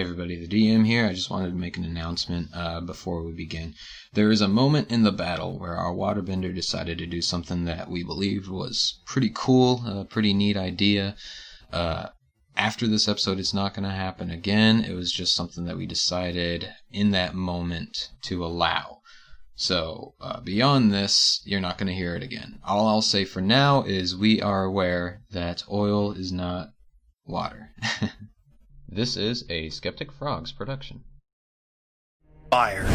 everybody, the DM here. I just wanted to make an announcement before we begin. There is a moment in the battle where our waterbender decided to do something that we believed was pretty cool, a pretty neat idea. After this episode, it's not going to happen again. It was just something that we decided in that moment to allow. So beyond this, you're not going to hear it again. All I'll say for now is we are aware that oil is not water. This is a Skeptic Frogs production. Fire.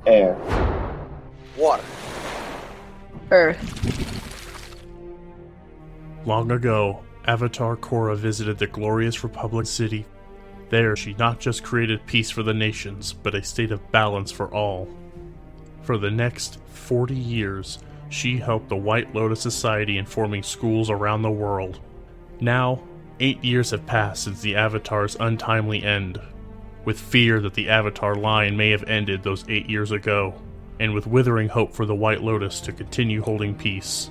Air. Water. Earth. Long ago, Avatar Korra visited the glorious Republic City. There, she not just created peace for the nations, but a state of balance for all. For the next 40 years, she helped the White Lotus Society in forming schools around the world. Now, 8 years have passed since the Avatar's untimely end. With fear that the Avatar line may have ended those 8 years ago, and with withering hope for the White Lotus to continue holding peace,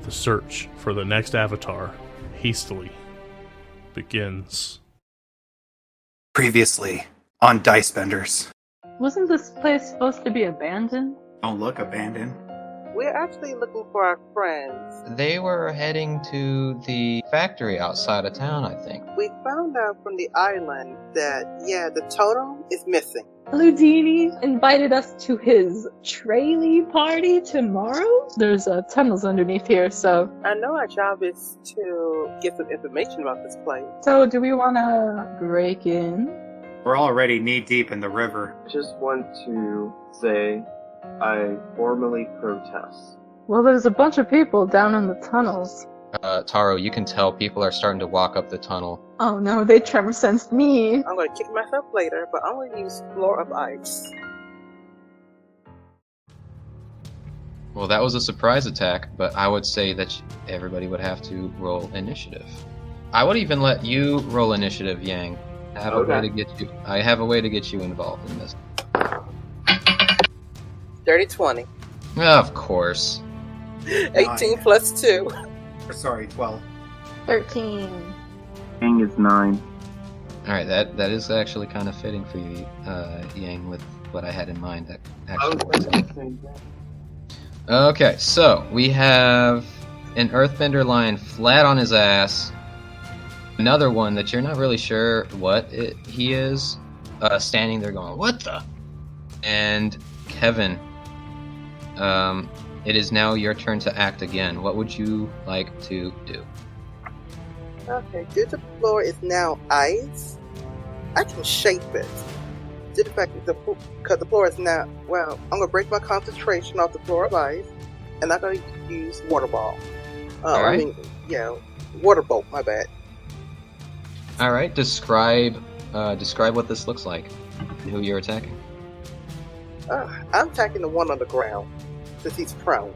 the search for the next Avatar hastily begins. Previously on Dicebenders. Wasn't this place supposed to be abandoned? Don't look abandoned. We're actually looking for our friends. They were heading to the factory outside of town, I think. We found out from the island that, the totem is missing. Ludini invited us to his trailee party tomorrow. There's tunnels underneath here, so... I know our job is to get some information about this place. So do we want to break in? We're already knee-deep in the river. Just want to say I formally protest. Well, there's a bunch of people down in the tunnels. Taro, you can tell people are starting to walk up the tunnel. Oh no, they tremor sensed me. I'm going to kick myself later, but I'm going to use floor of ice. Well, that was a surprise attack, but I would say that everybody would have to roll initiative. I would even let you roll initiative, Yang. I have a way to get you involved in this. Dirty 20. Of course. 18 plus 2. Sorry, 12. 13. Yang is 9. Alright, that is actually kind of fitting for you, Yang, with what I had in mind. That actually works out. Okay, so we have an earthbender lying flat on his ass. Another one that you're not really sure what he is, standing there going, "What the?" And Kevin, it is now your turn to act again. What would you like to do? Okay, due to the floor is now ice, I can shape it. Due to the fact that because the floor is now, I'm going to break my concentration off the floor of ice, and I'm going to use water ball. Alright. Water bolt, my bad. Alright, describe what this looks like, and who you're attacking. I'm attacking the one on the ground, since he's prone.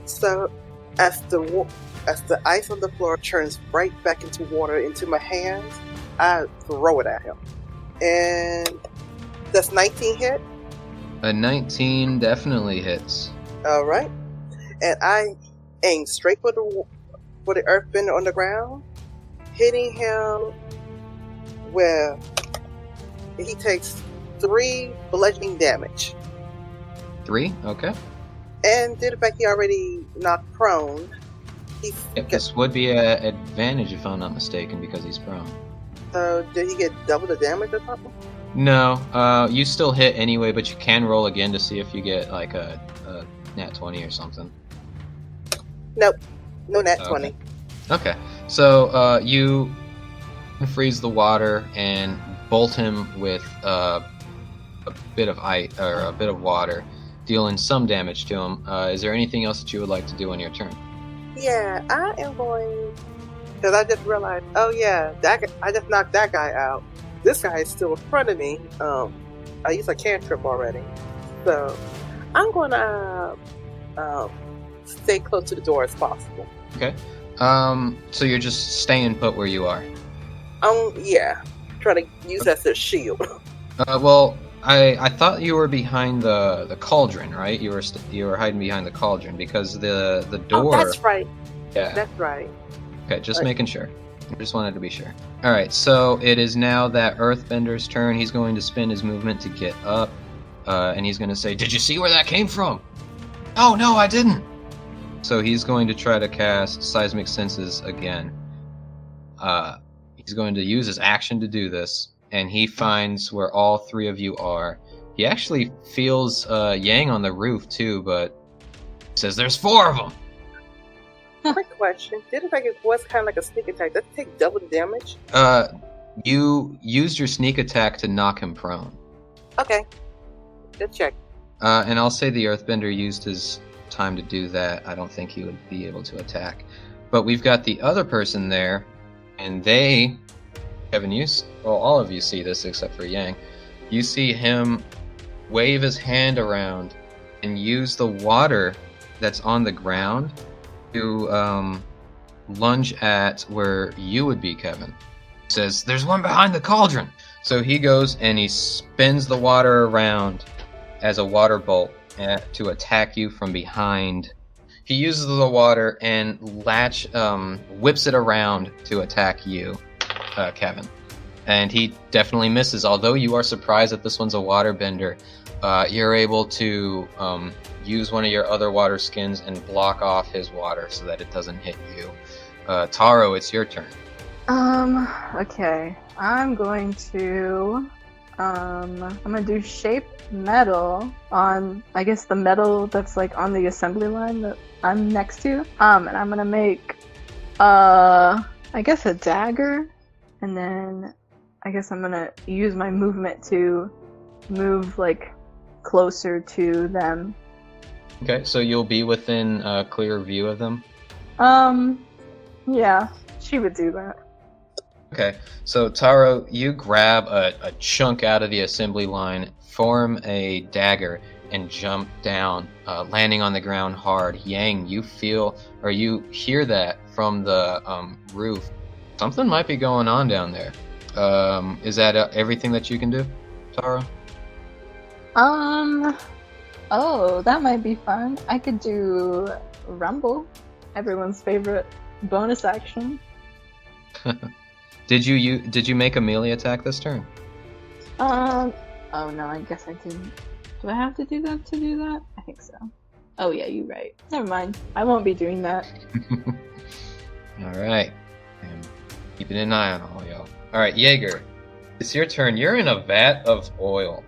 So, as the ice on the floor turns right back into water into my hands, I throw it at him. And that's 19 hit? A 19 definitely hits. Alright. And I aim straight for the earthbender on the ground, hitting him where he takes 3 bludgeoning damage. 3? Okay. And due to the fact he already knocked prone, This would be an advantage if I'm not mistaken, because he's prone. So did he get double the damage or something? No, you still hit anyway, but you can roll again to see if you get like a nat 20 or something. Nope. No nat 20. Okay. So you freeze the water and bolt him with a bit of ice or a bit of water, dealing some damage to him. Is there anything else that you would like to do on your turn? Yeah, I am going, because I just realized, I just knocked that guy out. This guy is still in front of me. I used a cantrip already. So I'm going to stay close to the door as possible. Okay. So you're just staying put where you are? Trying to use that as a shield. Well, I thought you were behind the cauldron, right? You were hiding behind the cauldron because the door. Oh, that's right. Yeah. That's right. Okay, just making sure. I just wanted to be sure. Alright, so it is now that Earthbender's turn. He's going to spend his movement to get up, and he's going to say, "Did you see where that came from?" "Oh, no, I didn't." So he's going to try to cast Seismic Senses again. He's going to use his action to do this, and he finds where all three of you are. He actually feels Yang on the roof too, but he says there's 4 of them. Quick question. Did it like it was kind of like a sneak attack? Does it take double damage? You used your sneak attack to knock him prone. Okay. Good check. And I'll say the Earthbender used his time to do that. I don't think he would be able to attack. But we've got the other person there, and they... Kevin, all of you see this except for Yang. You see him wave his hand around and use the water that's on the ground to lunge at where you would be, Kevin. He says, "There's one behind the cauldron." So he goes and he spins the water around as a water bolt to attack you from behind. He uses the water and whips it around to attack you, Kevin. And he definitely misses. Although you are surprised that this one's a waterbender, you're able to use one of your other water skins and block off his water so that it doesn't hit you. Taro, it's your turn. Okay. I'm going to do shape metal on, I guess, the metal that's like on the assembly line that I'm next to. And I'm gonna make, I guess, a dagger, and then I guess I'm gonna use my movement to move like closer to them. Okay, so you'll be within a clear view of them? Yeah, she would do that. Okay, so Taro, you grab a chunk out of the assembly line, form a dagger, and jump down, landing on the ground hard. Yang, you hear that from the roof. Something might be going on down there. Is that everything that you can do, Taro? Oh, that might be fun. I could do Rumble, everyone's favorite bonus action. Did you make a melee attack this turn? Oh no, I guess I didn't. Do I have to do that to do that? I think so. Oh yeah, you're right. Never mind. I won't be doing that. Alright. I'm keeping an eye on all y'all. Alright, Jaeger. It's your turn. You're in a vat of oil.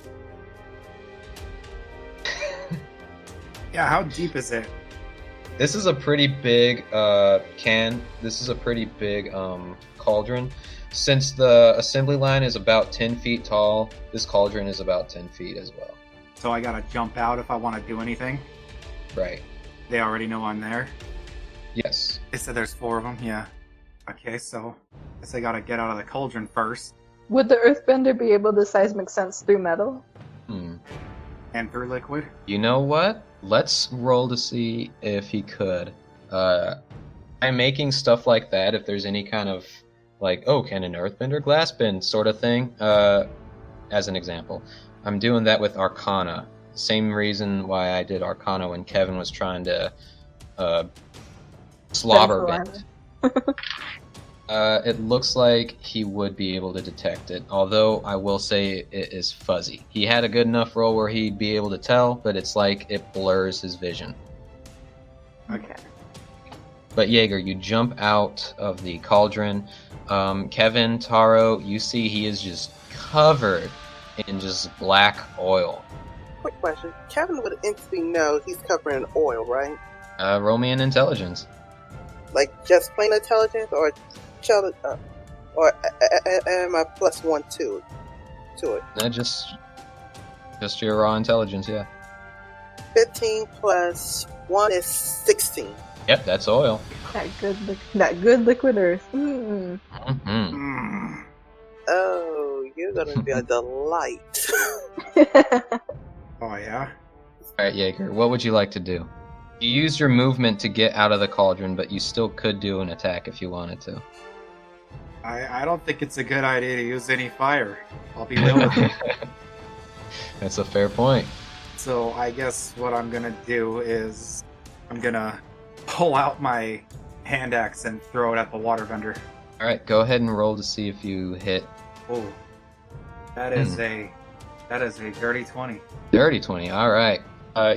Yeah, how deep is it? This is a pretty big This is a pretty big cauldron. Since the assembly line is about 10 feet tall, this cauldron is about 10 feet as well. So I gotta jump out if I want to do anything? Right. They already know I'm there? Yes. They said there's 4 of them, yeah. Okay, so I guess I gotta get out of the cauldron first. Would the Earthbender be able to seismic sense through metal? And through liquid? You know what? Let's roll to see if he could. I'm making stuff like that if there's any kind of, like, oh, can an Earthbender glass bend sort of thing, as an example. I'm doing that with Arcana. Same reason why I did Arcana when Kevin was trying to slobber bend. It looks like he would be able to detect it, although I will say it is fuzzy. He had a good enough roll where he'd be able to tell, but it's like it blurs his vision. Okay. But Jaeger, you jump out of the cauldron. Kevin, Taro, you see he is just covered in just black oil. Quick question. Kevin would instantly know he's covered in oil, right? Roll me an intelligence. Like just plain intelligence, or am I +1 to it? No, just your raw intelligence, yeah. 15 plus 1 is 16. Yep, that's oil. That good liquid earth. Oh, you're gonna be a delight. Oh, yeah? Alright, Jaeger, what would you like to do? You used your movement to get out of the cauldron, but you still could do an attack if you wanted to. I don't think it's a good idea to use any fire. I'll be real with you. That's a fair point. So I guess what I'm gonna do is I'm gonna pull out my hand axe and throw it at the waterbender. All right, go ahead and roll to see if you hit. Oh, that is a dirty 20. Dirty 20. All right.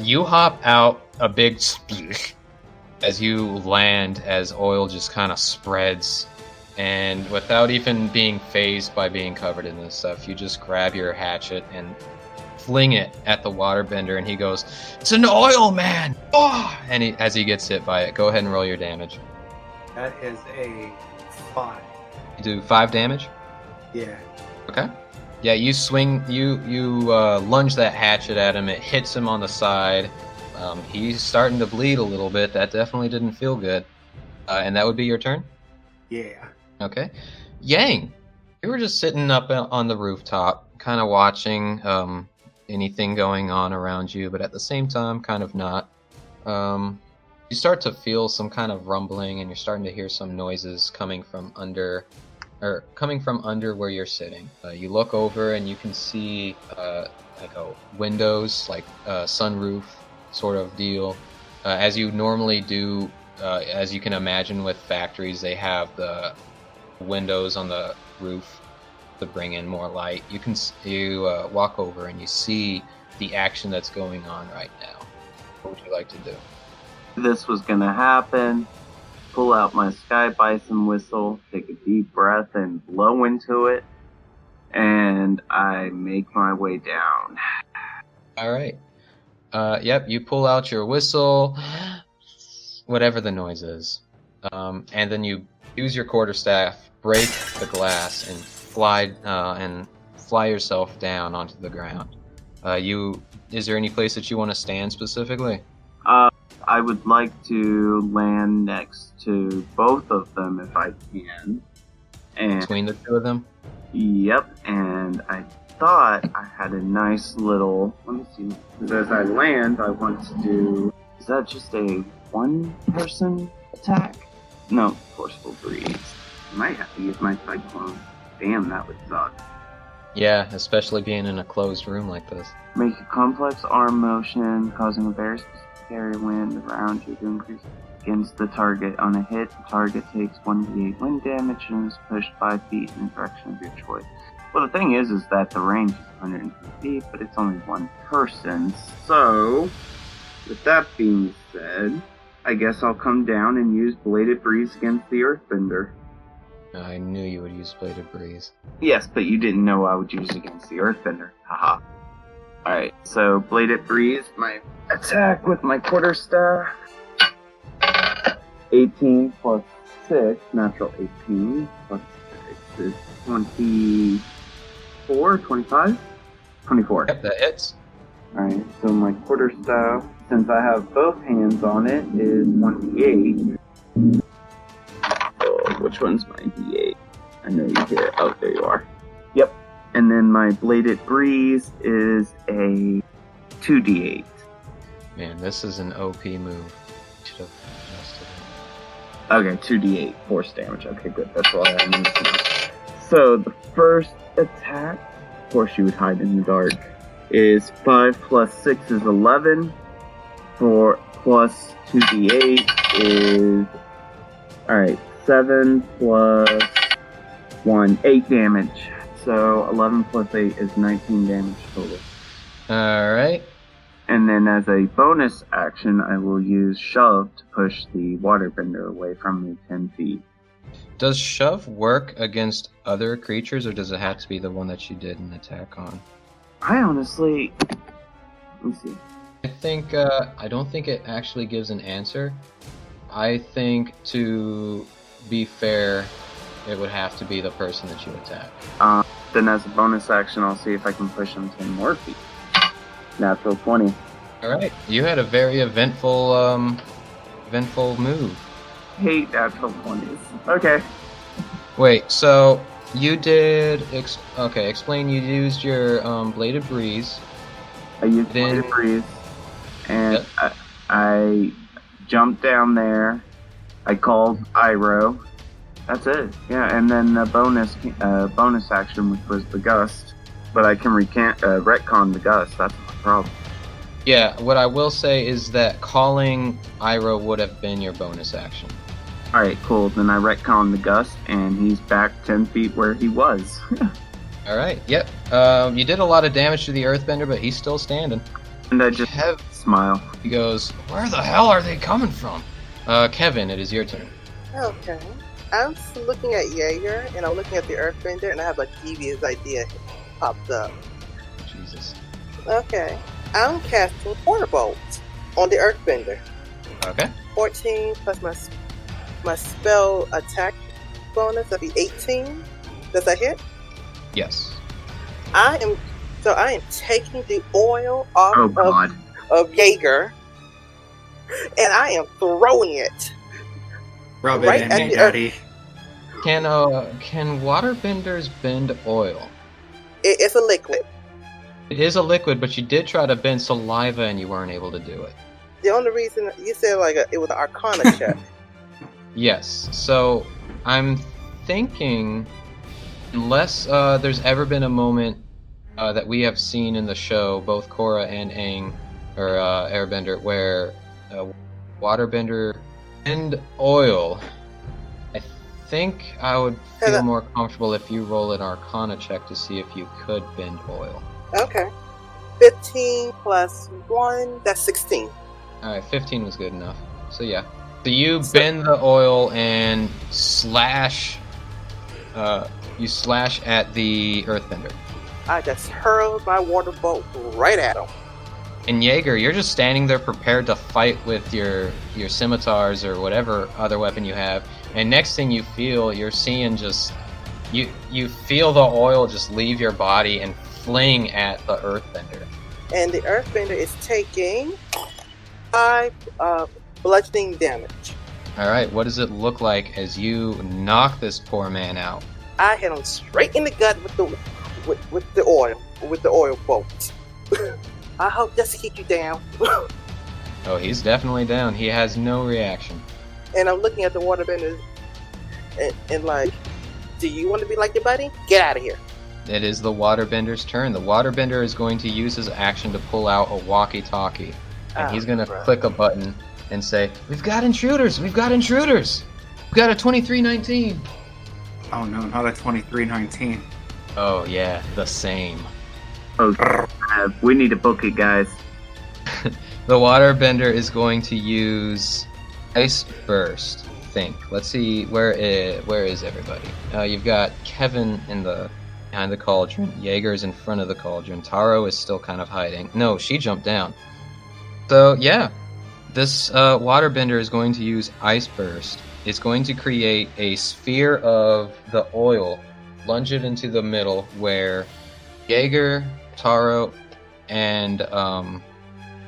You hop out a big splash as you land, as oil just kind of spreads, and without even being phased by being covered in this stuff, you just grab your hatchet and fling it at the waterbender, and he goes, "It's an oil man!" Oh! And as he gets hit by it, go ahead and roll your damage. That is a 5. You do 5 damage. Yeah. Okay. Yeah, you swing, you lunge that hatchet at him. It hits him on the side. He's starting to bleed a little bit. That definitely didn't feel good. And that would be your turn? Yeah. Okay. Yang, you were just sitting up on the rooftop, kind of watching anything going on around you, but at the same time, kind of not. You start to feel some kind of rumbling, and you're starting to hear some noises coming from under where you're sitting. You look over, and you can see windows, like a sunroof sort of deal. As you normally do, as you can imagine with factories, they have the windows on the roof to bring in more light. You walk over and you see the action that's going on right now. What would you like to do? This was gonna happen. Pull out my sky bison whistle, take a deep breath and blow into it, and I make my way down. All right. Yep, you pull out your whistle, whatever the noise is, and then you use your quarterstaff, break the glass, and fly yourself down onto the ground. Is there any place that you want to stand specifically? I would like to land next to both of them if I can. And Between the two of them? Yep, and I thought I had a nice little... Let me see. Because as I land, I want to do... Is that just a one-person attack? No, forceful breeze. I might have to use my cyclone. Damn, that would suck. Yeah, especially being in a closed room like this. Make a complex arm motion, causing a very specific area wind around you to increase against the target. On a hit, the target takes 1d8 wind damage and is pushed 5 feet in the direction of your choice. Well, the thing is that the range is 150 feet, but it's only one person. So, with that being said, I guess I'll come down and use Bladed Breeze against the Earthbender. I knew you would use Bladed Breeze. Yes, but you didn't know I would use it against the Earthbender. Haha. Alright, so Bladed Breeze, my attack with my quarterstaff. 18 plus 6, natural 18, plus 6 is 24, 25? 24. Yep, that hits. Alright, so my quarterstaff, since I have both hands on it, is 1d8. Oh, which one's my d8? I know you hear it. Oh, there you are. Yep. And then my Bladed Breeze is a 2d8. Man, this is an OP move. Should have adjusted it. Okay, 2d8 force damage. Okay, good. That's all I need to know. So the first attack, of course you would hide in the dark, is 5 plus 6 is 11. For plus 2d8 is... Alright, 7 plus 1, 8 damage. So 11 plus 8 is 19 damage total. Alright. And then as a bonus action, I will use Shove to push the waterbender away from me 10 feet. Does Shove work against other creatures, or does it have to be the one that you did an attack on? I honestly... Let me see. I don't think it actually gives an answer. I think, to be fair, it would have to be the person that you attack. Then as a bonus action, I'll see if I can push him 10 more feet. Natural 20. Alright, you had a very eventful move. Hate natural 20s. Okay. Wait, so you did... explain, you used your Bladed Breeze. I used Then- Bladed Breeze, and Yep. I jumped down there. I called Iroh. That's it. Yeah, and then the bonus action, which was the Gust. But I can retcon the Gust. That's my problem. Yeah, what I will say is that calling Iroh would have been your bonus action. Alright, cool. Then I retcon the gust, and he's back 10 feet where he was. Alright, yep. You did a lot of damage to the Earthbender, but he's still standing. And I just smile. He goes, where the hell are they coming from? Kevin, it is your turn. Okay. I'm looking at Jaeger, and I'm looking at the Earthbender, and I have a devious idea popped up. Jesus. Okay. I'm casting Thunderbolt on the Earthbender. Okay. 14 plus my spell attack bonus, that'd be 18. Does that hit? Yes. I am taking the oil off of Jaeger, and I am throwing it. Rub Right it in at me, the Daddy. Can waterbenders bend oil? It's a liquid. It is a liquid, but you did try to bend saliva and you weren't able to do it. The only reason you said it was an Arcana check. Yes. So I'm thinking, unless there's ever been a moment that we have seen in the show, both Korra and Aang, or Airbender, where waterbender and oil, I think I would feel more comfortable if you roll an Arcana check to see if you could bend oil. Okay. 15 plus 1, that's 16. Alright, 15 was good enough. So yeah. So you bend the oil and slash you slash at the Earthbender. I just hurled my water bolt right at him. And Jaeger, you're just standing there prepared to fight with your scimitars or whatever other weapon you have. And next thing you feel, you're seeing just you feel the oil just leave your body and fling at the Earthbender. And the Earthbender is taking 5 bludgeoning damage. Alright, what does it look like as you knock this poor man out? I hit him straight in the gut with the oil bolt. I hope that's to keep you down. Oh, he's definitely down. He has no reaction. And I'm looking at the waterbender and like, do you want to be like your buddy? Get out of here. It is the waterbender's turn. The waterbender is going to use his action to pull out a walkie-talkie. And he's going to click a button and say, we've got intruders! We've got intruders! We've got a 2319! Oh no, not a 2319. Oh yeah, the same. Oh, we need to book it, guys. The waterbender is going to use Ice Burst. Let's see, where is everybody? You've got Kevin behind the cauldron. Jaeger's in front of the cauldron. Taro is still kind of hiding. No, she jumped down. So yeah, this waterbender is going to use Ice Burst. It's going to create a sphere of the oil, plunge it into the middle where Jaeger, Taro, and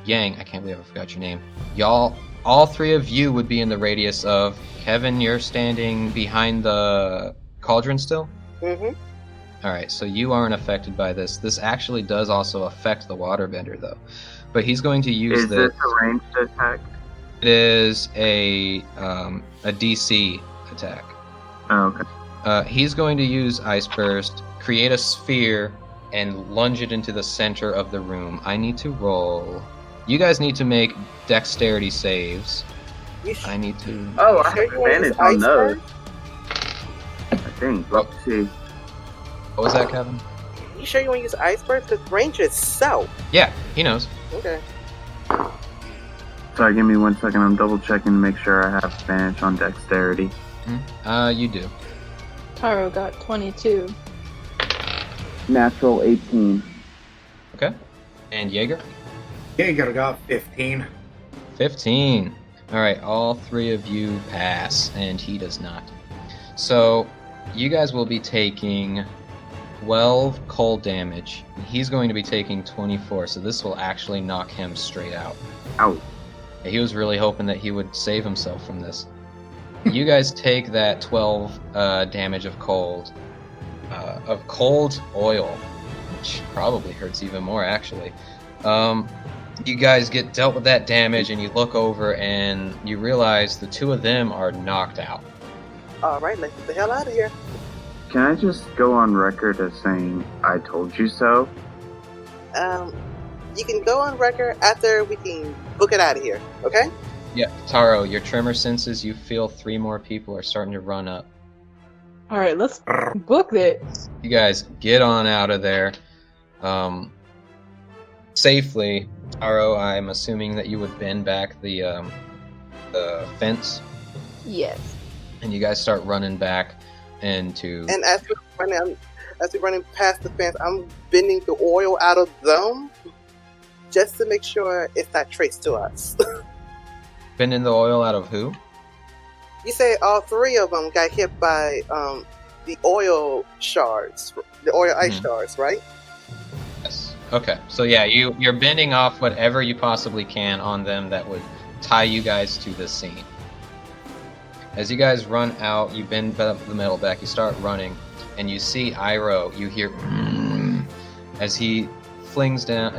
Yang, I can't believe I forgot your name. Y'all, all three of you would be in the radius of Kevin. You're standing behind the cauldron still? Mm-hmm. Alright, so you aren't affected by this. This actually does also affect the waterbender, though. But he's going to use Is this a ranged attack? It is a DC attack. Oh, okay. He's going to use Ice Burst, create a sphere, and lunge it into the center of the room. I need to roll. You guys need to make dexterity saves. I need to. Oh, I have advantage on those. I think. Let's see. What was that, Kevin? You sure you want to use Ice Burst? Because range is south. Yeah, he knows. Okay. Sorry, give me 1 second. I'm double checking to make sure I have advantage on dexterity. You do. Taro got 22. Natural 18. Okay. And Jaeger? Jaeger got 15. 15. Alright, all three of you pass, and he does not. So, you guys will be taking 12 cold damage. He's going to be taking 24, so this will actually knock him straight out. Ow. He was really hoping that he would save himself from this. You guys take that 12 damage of cold oil, which probably hurts even more, actually. You guys get dealt with that damage, and you look over, and you realize the two of them are knocked out. Alright, let's get the hell out of here. Can I just go on record as saying, I told you so? You can go on record after we can book it out of here, okay? Yeah, Taro, your tremor senses, you feel 3 more people are starting to run up. Alright, let's book it. You guys get on out of there. Safely. Taro, I'm assuming that you would bend back the fence, Yes. and you guys start running back into... And as we're running past the fence, I'm bending the oil out of them just to make sure it's not traced to us. Bending the oil out of who? You say all 3 of them got hit by the oil shards, the oil ice shards, right? Yes. Okay. So yeah, you're bending off whatever you possibly can on them that would tie you guys to this scene. As you guys run out, you bend the metal back, you start running, and you see Iroh. You hear as he flies down,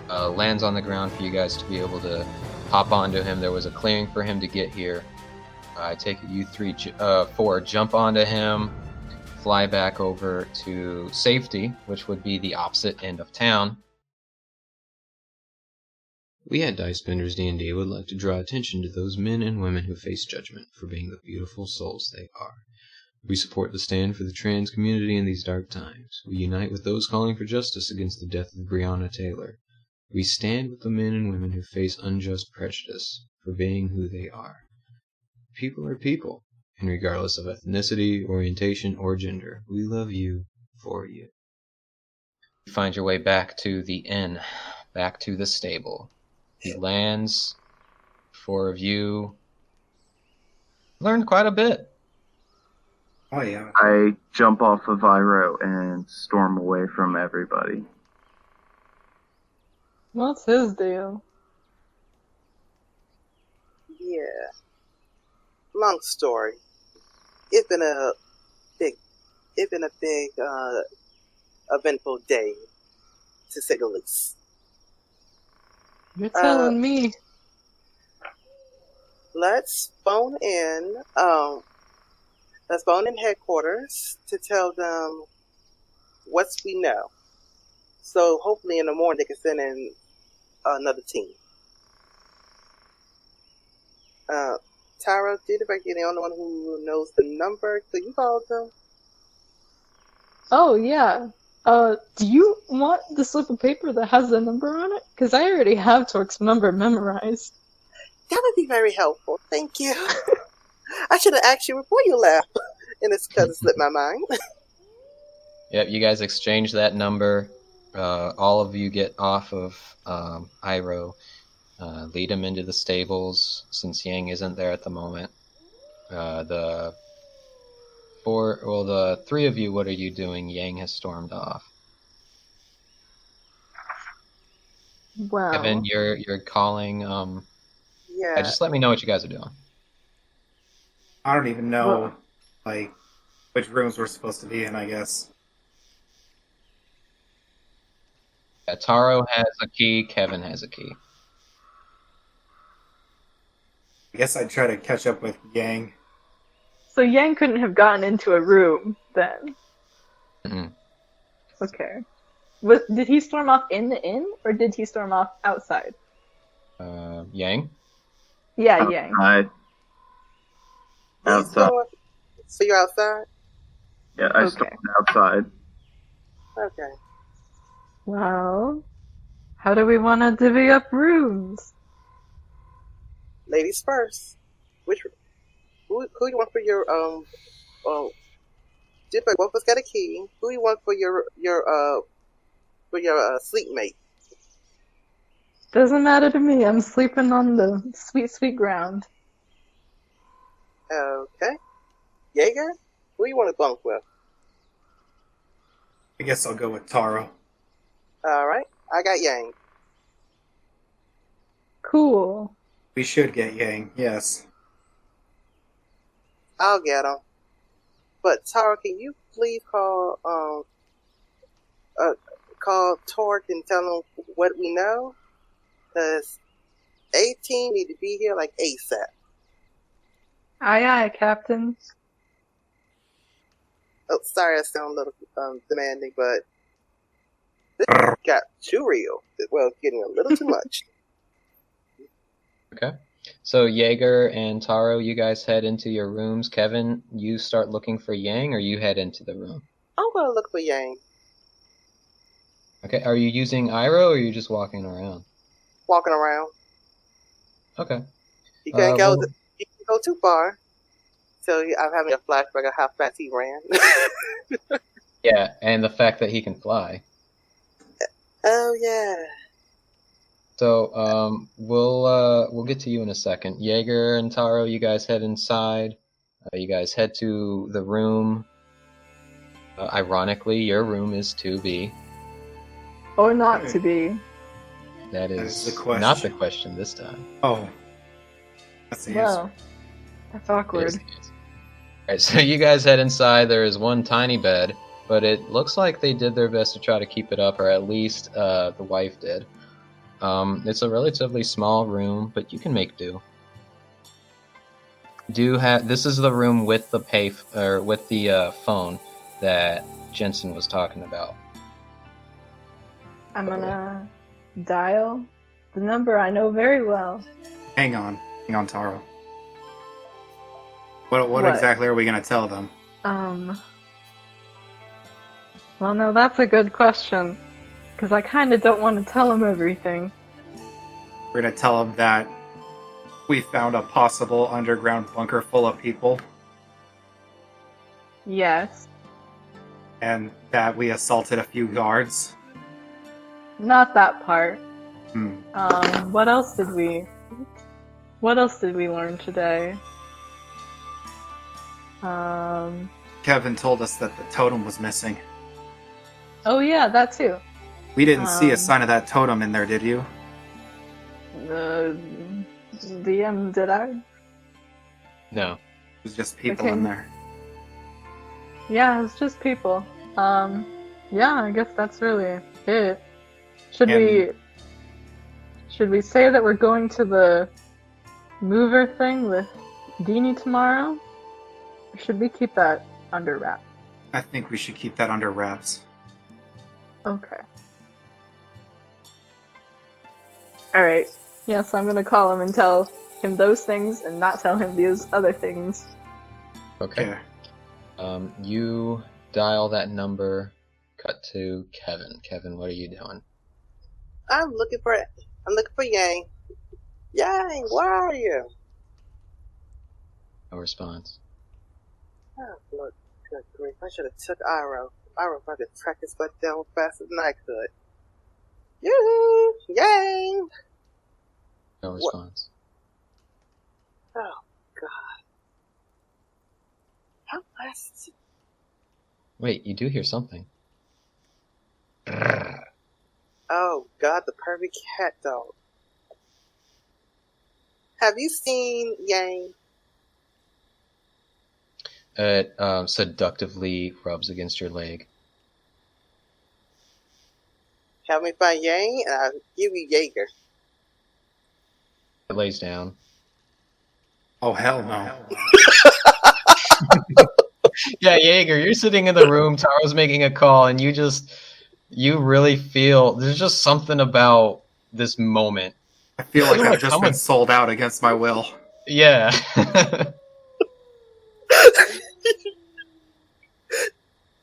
lands on the ground for you guys to be able to hop onto him. There was a clearing for him to get here. I take it you 4 jump onto him, fly back over to safety, which would be the opposite end of town. We at DicebendersDnD would like to draw attention to those men and women who face judgment for being the beautiful souls they are. We support the stand for the trans community in these dark times. We unite with those calling for justice against the death of Breonna Taylor. We stand with the men and women who face unjust prejudice for being who they are. People are people, and regardless of ethnicity, orientation, or gender, we love you for you. You find your way back to the inn, back to the stable. He lands. 4 of you learned quite a bit. Oh, yeah. I jump off of Iroh and storm away from everybody. What's his deal? Yeah. Long story. It's been a big, eventful day, to say the least. You're telling me. Let's phone in headquarters to tell them what we know. So hopefully in the morning they can send in another team. Tara, did you're the only one who knows the number, so you called them. Oh, yeah. Do you want the slip of paper that has the number on it? Because I already have Torque's number memorized. That would be very helpful. Thank you. I should have asked you before you left, and it's because it slipped my mind. Yep, you guys exchange that number. All of you get off of Iroh. Lead him into the stables, since Yang isn't there at the moment. The 3 of you, what are you doing? Yang has stormed off. Wow. Kevin, you're calling. Yeah. Just let me know what you guys are doing. I don't even know, which rooms we're supposed to be in, I guess. Yeah, Taro has a key. Kevin has a key. I guess I'd try to catch up with Yang. So Yang couldn't have gotten into a room then. Mm-hmm. Okay. Did he storm off in the inn, or did he storm off outside? Yang? Yeah, Yang. Outside. So you're outside? Yeah, I stormed outside. Okay. Well, how do we want to divvy up rooms? Ladies first. Who you want for your Dipper, both of us got a key. Who you want for your sleep mate? Doesn't matter to me. I'm sleeping on the sweet, sweet ground. Okay. Jaeger, who you want to bunk with? I guess I'll go with Taro. Alright, I got Yang. Cool. We should get Yang, yes. I'll get him. But Tara, can you please call Torque and tell him what we know? Because 18 need to be here like ASAP. Aye, aye, Captain. Oh, sorry, I sound a little demanding, but this got too real. Well, it's getting a little too much. Okay. So Jaeger and Taro, you guys head into your rooms. Kevin, you start looking for Yang, or you head into the room? I'm gonna look for Yang. Okay. Are you using Iroh, or are you just walking around? Walking around. Okay. You can't go. Well, You can't go too far. So I'm having a flashback of how fast he ran. yeah, and the fact that he can fly. Oh yeah. So we'll get to you in a second. Jaeger and Taro, you guys head inside. You guys head to the room. Ironically, your room is 2B. Or not to be. That is is the question. not the question this time. Oh. That's the answer. Well, that's awkward. It is the answer. Alright, so you guys head inside. There is one tiny bed, but it looks like they did their best to try to keep it up, or at least the wife did. It's a relatively small room, but you can make do. This is the room with the with the phone that Jensen was talking about. I'm gonna dial the number I know very well. Hang on, Taro. What What? exactly are we gonna tell them? Well, no, that's a good question. Because I kind of don't want to tell him everything. We're gonna tell them that we found a possible underground bunker full of people, Yes. and that we assaulted a few guards. Not that part. Hmm. What else did we learn today? Kevin told us that the totem was missing. Oh yeah, that too. We didn't see a sign of that totem in there, did you? The DM, did I? No. It was just people Okay. in there. Yeah, it's just people. Yeah, I guess that's really it. Should And- we say that we're going to the mover thing with Deanie tomorrow? Or should we keep that under wrap? I think we should keep that under wraps. Okay. Alright. Yes, I'm gonna call him and tell him those things and not tell him these other things. Okay. You dial that number. Cut to Kevin. Kevin, what are you doing? I'm looking for Yang. Yang, where are you? No response. Oh, Lord, good grief! I should have took Iroh. Iroh probably track his butt down faster than I could. Yoo-hoo! Yang! No response. Oh, God. How fast? Wait, you do hear something. Oh, God, the perfect cat dog. Have you seen Yang? It seductively rubs against your leg. Help me find Yang, and I'll give you Jaeger. It lays down. Oh, hell no. Yeah, Jaeger, you're sitting in the room, Taro's making a call, and you really feel, there's just something about this moment. I feel like I've just Come been on. sold out against my will. Yeah.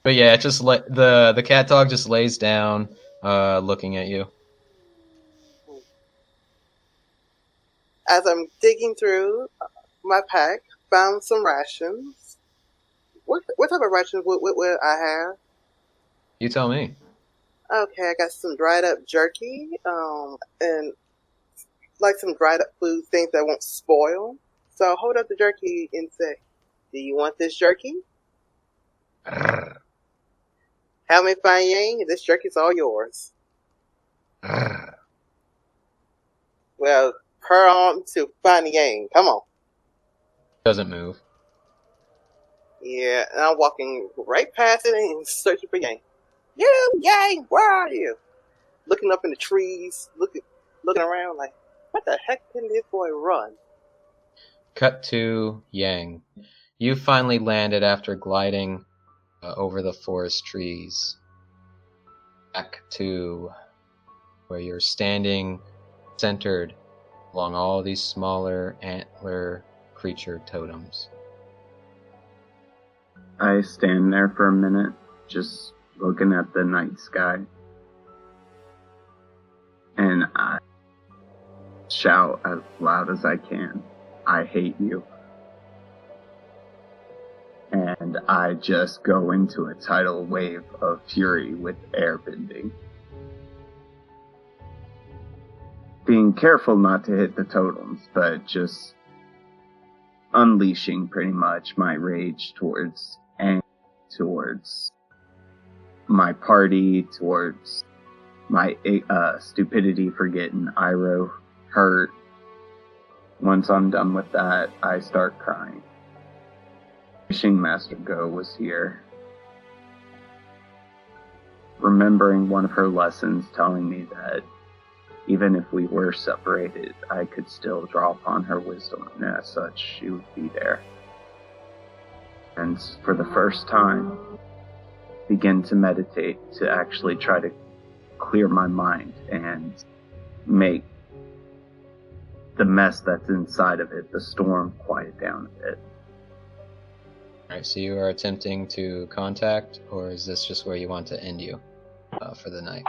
But yeah, it just the cat dog just lays down, looking at you. As I'm digging through my pack, found some rations. What type of rations would I have? You tell me. Okay, I got some dried up jerky, and like some dried up food, things that won't spoil. So I'll hold up the jerky and say, "Do you want this jerky? Help me find Yang, and this jerky's all yours." Well, her on to find Yang. Come on. Doesn't move. Yeah, and I'm walking right past it and searching for Yang. You, Yang, where are you? Looking up in the trees, looking around like, what the heck can this boy run? Cut to Yang. You finally landed after gliding over the forest trees. Back to where you're standing, centered along all these smaller antler creature totems. I stand there for a minute, just looking at the night sky. And I shout as loud as I can, "I hate you." And I just go into a tidal wave of fury with airbending. Being careful not to hit the totems, but just unleashing pretty much my rage towards anger, towards my party, towards my stupidity for getting Iroh hurt. Once I'm done with that, I start crying. Wishing Master Go was here. Remembering one of her lessons telling me that even if we were separated, I could still draw upon her wisdom, and as such, she would be there. And for the first time, begin to meditate, to actually try to clear my mind and make the mess that's inside of it, the storm, quiet down a bit. Alright, so you are attempting to contact, or is this just where you want to end you for the night?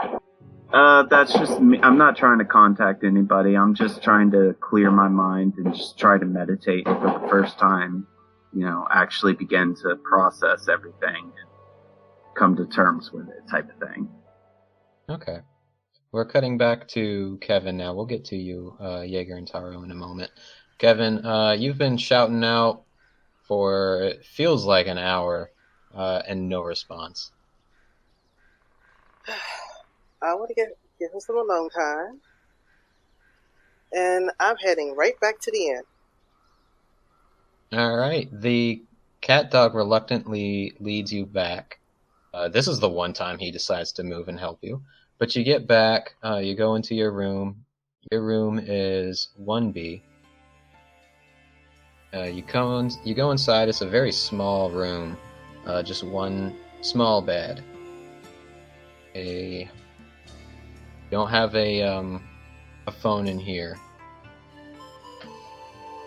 That's just me. I'm not trying to contact anybody. I'm just trying to clear my mind and just try to meditate, and for the first time, actually begin to process everything and come to terms with it, type of thing. Okay. We're cutting back to Kevin now. We'll get to you, Jaeger and Taro, in a moment. Kevin, you've been shouting out for, it feels like, an hour, and no response. I want to give him some alone time. And I'm heading right back to the inn. Alright, the cat dog reluctantly leads you back. This is the one time he decides to move and help you. But you get back, you go into your room. Your room is 1B. You go inside, it's a very small room. Just one small bed. You don't have a phone in here.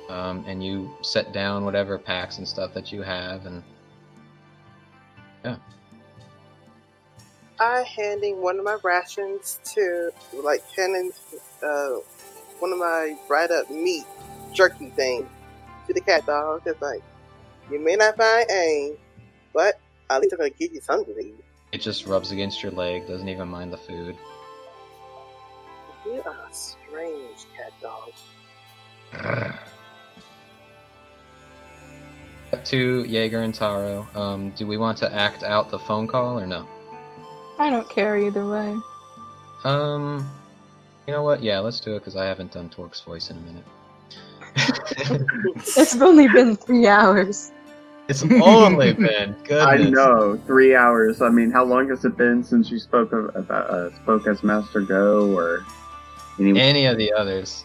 And you set down whatever packs and stuff that you have, and yeah. I handing one of my rations to, handing one of my dried up meat jerky thing to the cat dog. It's like, you may not find aim, but at least I'm gonna give you something to eat. It just rubs against your leg, doesn't even mind the food. You are a strange cat dog. Up to Jaeger and Taro. Do we want to act out the phone call or no? I don't care either way. You know what? Yeah, let's do it, because I haven't done Torque's voice in a minute. It's only been 3 hours. It's only been, goodness. I know, 3 hours. I mean, how long has it been since you spoke as Master Go, or any of the others?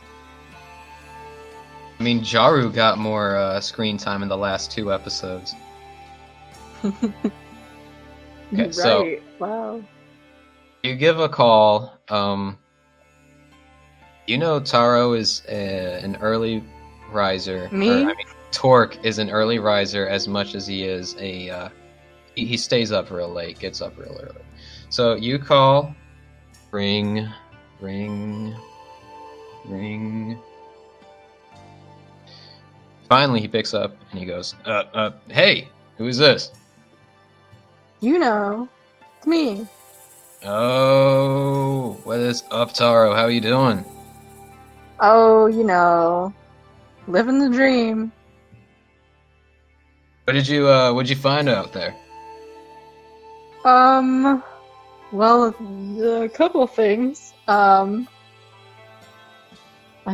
I mean, Jaru got more screen time in the last 2 episodes. Okay, right. so Wow. you give a call. Taro is an early riser. Me? Torque is an early riser as much as he is he stays up real late, gets up real early. So you call, ring. Finally, he picks up and he goes, hey, who is this? It's me. Oh, what is up, Taro? How you doing? Oh, living the dream. What'd you find out there? Well, a couple things. I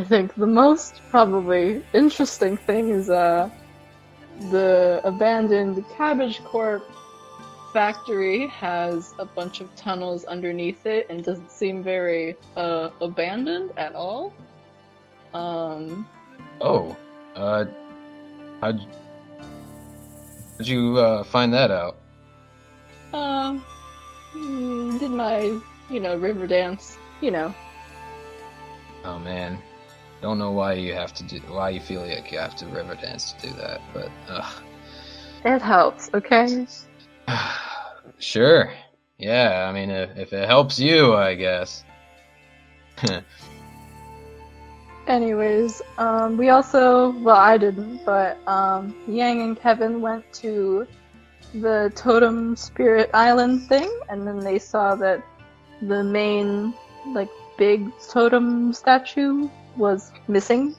think the most probably interesting thing is the abandoned Cabbage Corp factory has a bunch of tunnels underneath it and doesn't seem very abandoned at all. How'd you find that out? Did my river dance, Oh man, Don't know why why you feel like you have to river dance to do that, but It helps, okay? sure. Yeah, I mean, if it helps you, I guess. Anyways, we also, well, I didn't, but Yang and Kevin went to the Totem Spirit Island thing, and then they saw that the main, like, big totem statue was missing.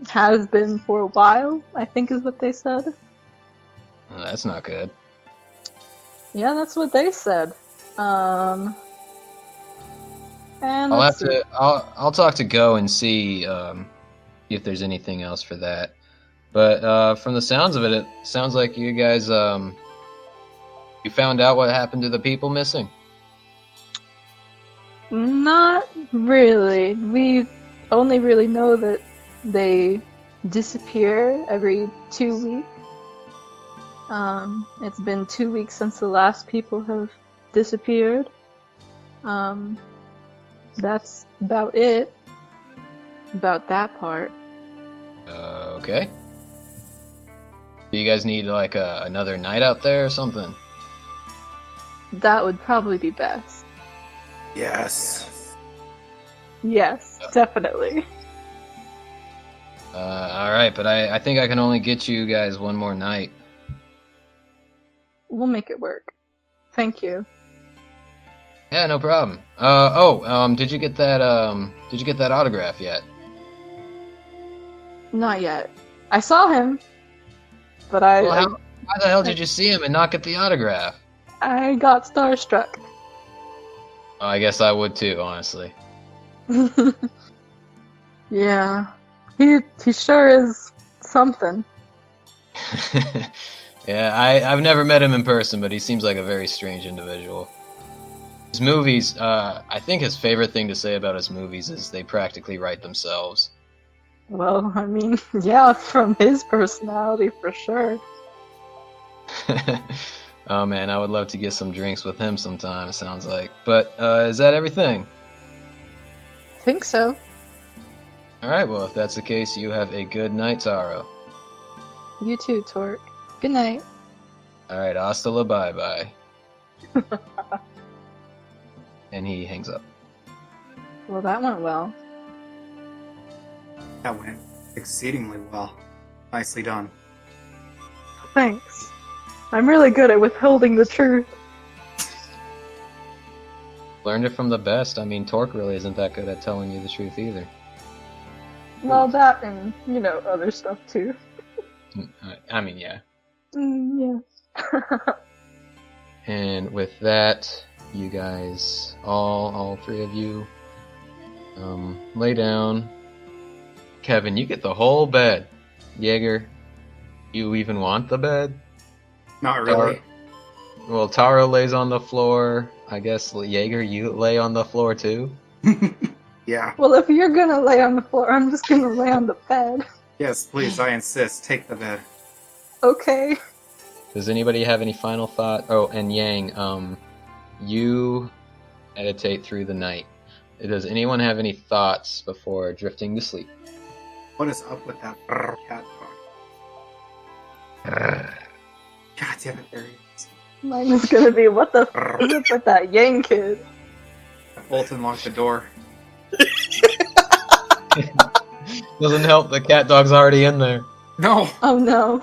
Has been for a while, I think is what they said. Well, that's not good. Yeah, that's what they said. And I'll talk to Go and see if there's anything else for that. But from the sounds of it, it sounds like you guys you found out what happened to the people missing. Not really. We only really know that they disappear every 2 weeks. It's been 2 weeks since the last people have disappeared. That's about it. About that part. Okay. Do you guys need like another night out there or something? That would probably be best. Yes. Yes, definitely. Alright, but I think I can only get you guys one more night. We'll make it work. Thank you. Yeah, no problem. Did you get that autograph yet? Not yet. I saw him, but Why the hell did you see him and not get the autograph? I got starstruck. Oh, I guess I would too, honestly. Yeah. He sure is something. Yeah, I've never met him in person, but he seems like a very strange individual. His movies, I think his favorite thing to say about his movies is they practically write themselves. Well, I mean, yeah, from his personality for sure. Oh man, I would love to get some drinks with him sometime, it sounds like. But, is that everything? Think so. Alright, well, if that's the case, you have a good night, Taro. You too, Torque. Good night. Alright, hasta la bye-bye. And he hangs up. Well, that went well. That went exceedingly well. Nicely done. Thanks. I'm really good at withholding the truth. Learned it from the best. I mean, Torque really isn't that good at telling you the truth either. Well, that and, other stuff too. I mean, yeah. Yeah. And with that, you guys, all three of you, lay down. Kevin, you get the whole bed. Jaeger, you even want the bed? Not really. Well, Taro lays on the floor. I guess, Jaeger, you lay on the floor too? Yeah. Well, if you're gonna lay on the floor, I'm just gonna lay on the bed. Yes, please, I insist. Take the bed. Okay. Does anybody have any final thought? Oh, and Yang, you meditate through the night. Does anyone have any thoughts before drifting to sleep? What is up with that cat dog? God damn it, there he is. Mine is gonna be, what the f is up with that Yang kid? Bolton locked the door. Doesn't help, the cat dog's already in there. No! Oh no.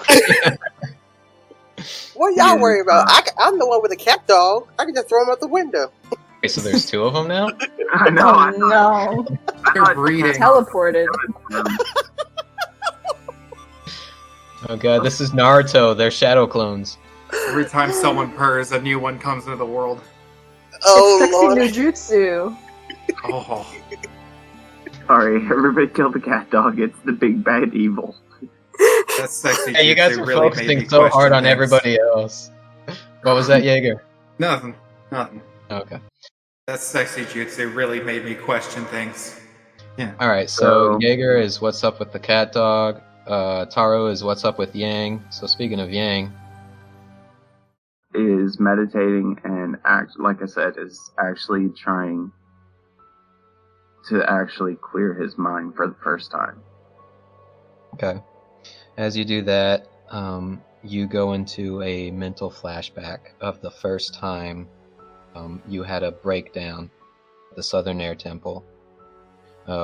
What y'all worry about? I'm the one with the cat dog. I can just throw him out the window. Okay, so there's two of them now? I know. Oh no. They're breeding. Teleported. Oh god, this is Naruto, they're shadow clones. Every time someone purrs, a new one comes into the world. Oh It's lord. sexy Nujutsu. Oh. Sorry, everybody killed the cat dog. It's the big bad evil. That's sexy. Hey, you guys jutsu are really made focusing me so question hard on things. everybody else. What was that, Jaeger? Nothing. Okay. That sexy jutsu really made me question things. Yeah. Alright, so Jaeger is what's up with the cat dog. Taro is what's up with Yang. So speaking of Yang, Is meditating and like I said, is actually trying to actually clear his mind for the first time. Okay. As you do that, you go into a mental flashback of the first time you had a breakdown at the Southern Air Temple,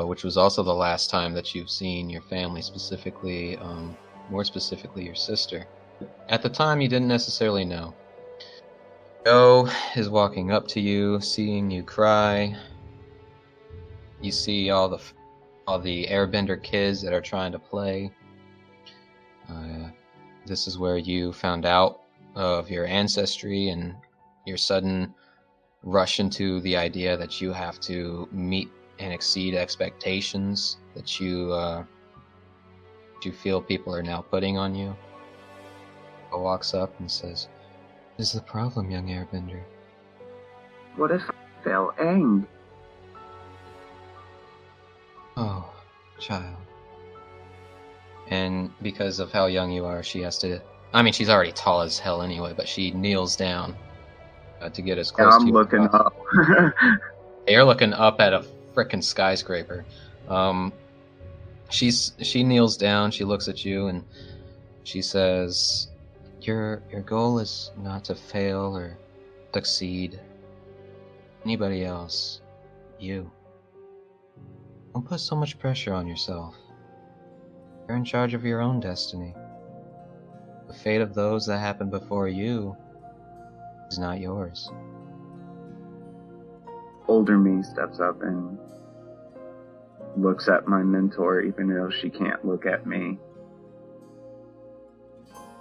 which was also the last time that you've seen your family, specifically, more specifically your sister. At the time, you didn't necessarily know. Joe is walking up to you, seeing you cry. You see all the Airbender kids that are trying to play. This is where you found out of your ancestry and your sudden rush into the idea that you have to meet and exceed expectations that you feel people are now putting on you. He walks up and says, "What is the problem, young Airbender?" What if I fail Aang? Oh, child. And because of how young you are, she has to... I mean, she's already tall as hell anyway, but she kneels down to get as close to you. I'm looking up. You're looking up at a frickin' skyscraper. She kneels down, she looks at you, and she says, Your goal is not to fail or succeed anybody else. You. Don't put so much pressure on yourself. You're in charge of your own destiny. The fate of those that happened before you is not yours. Older me steps up and looks at my mentor, even though she can't look at me.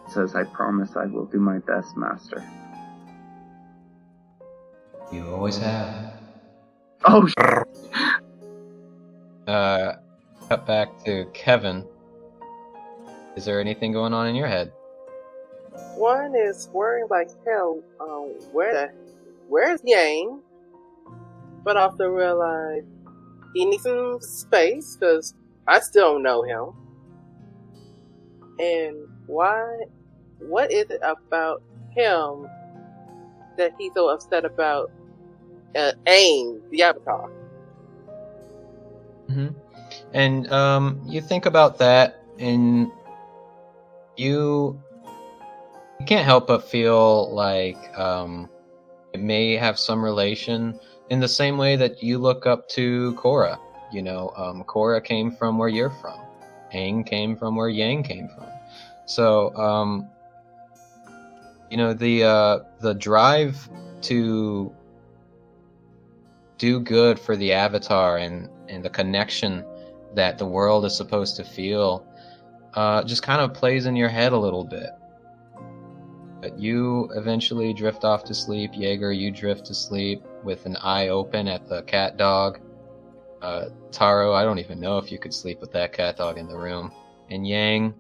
Says, I promise I will do my best, Master. You always have. Oh, Cut back to Kevin. Is there anything going on in your head? One is worrying like hell, where's Yang? But also realize he needs some space, because I still don't know him. And what is it about him that he's so upset about Aang, the Avatar? Mm-hmm. And you think about that, and you can't help but feel like it may have some relation in the same way that you look up to Korra. You know, Korra came from where you're from. Aang came from where Yang came from. So, you know, the drive to do good for the Avatar and the connection that the world is supposed to feel just kind of plays in your head a little bit. But you eventually drift off to sleep. Jaeger, you drift to sleep with an eye open at the cat dog. Taro, I don't even know if you could sleep with that cat dog in the room. And Yang,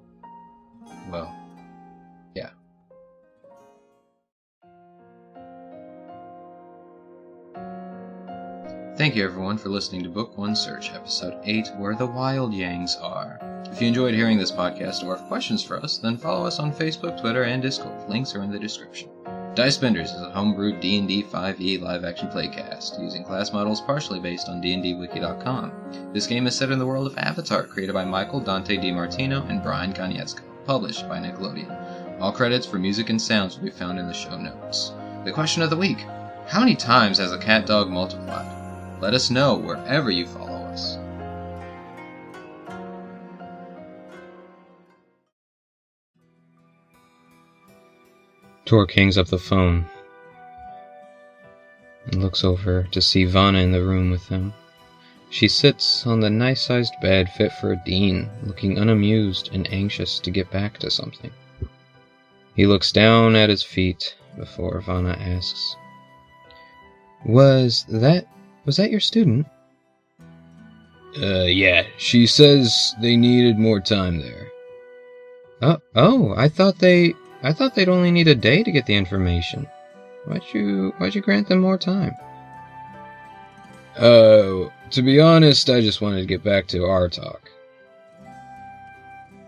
well, yeah. Thank you everyone for listening to Book 1 Search, Episode 8, Where the Wild Yangs Are. If you enjoyed hearing this podcast or have questions for us, then follow us on Facebook, Twitter, and Discord. Links are in the description. Dicebenders is a homebrewed D&D 5e live-action playcast, using class models partially based on dndwiki.com. This game is set in the world of Avatar, created by Michael Dante DiMartino and Brian Konietzko, published by Nickelodeon. All credits for music and sounds will be found in the show notes. The question of the week: how many times has a cat dog multiplied? Let us know wherever you follow us. Torque hangs up the phone and looks over to see Vanna in the room with him. She sits on the nice-sized bed fit for a dean, looking unamused and anxious to get back to something. He looks down at his feet before Vanna asks, Was that your student? Yeah. She says they needed more time there. I thought they'd only need a day to get the information. Why'd you grant them more time? To be honest, I just wanted to get back to our talk.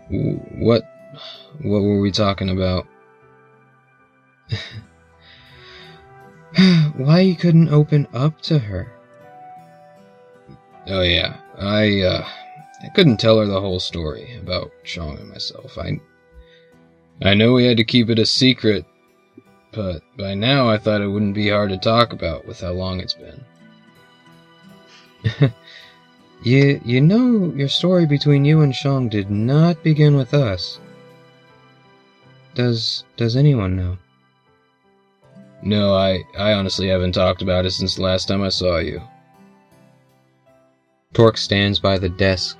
What were we talking about? Why you couldn't open up to her? Oh yeah, I couldn't tell her the whole story about Shang and myself. I know we had to keep it a secret, but by now I thought it wouldn't be hard to talk about with how long it's been. You know your story between you and Shang did not begin with us. Does anyone know? No, I honestly haven't talked about it since the last time I saw you. Torque stands by the desk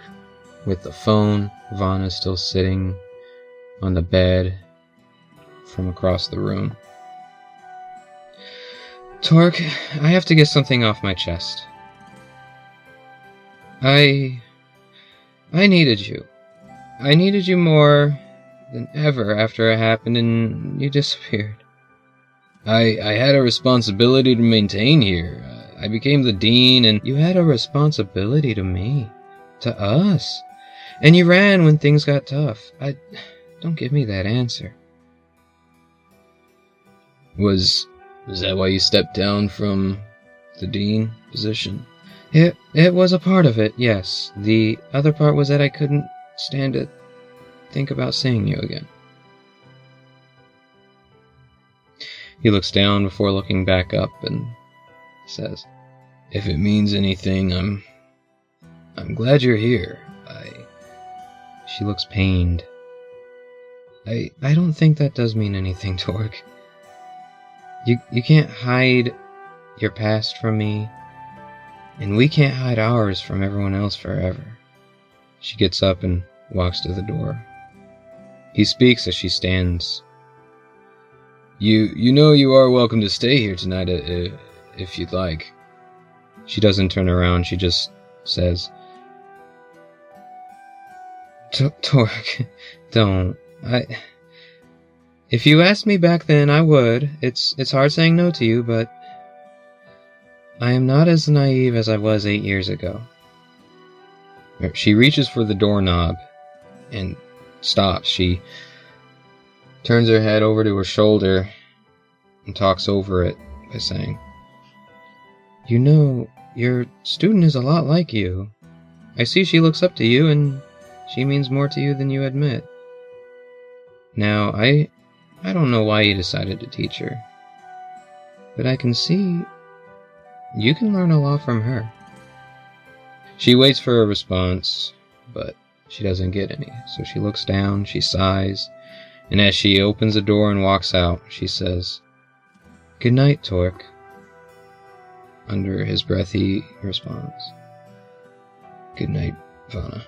with the phone. Vanna still sitting on the bed from across the room. Torque, I have to get something off my chest. I needed you. I needed you more than ever after it happened and you disappeared. I had a responsibility to maintain here. I became the dean and you had a responsibility to me. To us. And you ran when things got tough. Don't give me that answer. Was that why you stepped down from the dean position? It was a part of it, yes. The other part was that I couldn't stand to think about seeing you again. He looks down before looking back up and says, if it means anything, I'm glad you're here. She looks pained. I don't think that does mean anything, Torque. You can't hide your past from me, and we can't hide ours from everyone else forever. She gets up and walks to the door. He speaks as she stands. You know you are welcome to stay here tonight if you'd like. She doesn't turn around, she just says, Torque, don't. If you asked me back then, I would. It's hard saying no to you, but I am not as naive as I was 8 years ago. She reaches for the doorknob and stops. She turns her head over to her shoulder and talks over it by saying, you know, your student is a lot like you. I see she looks up to you and she means more to you than you admit. Now, I don't know why you decided to teach her, but I can see you can learn a lot from her. She waits for a response, but she doesn't get any, so she looks down, she sighs, and as she opens the door and walks out, she says, good night, Torque. Under his breath, he responds, good night, Vanna.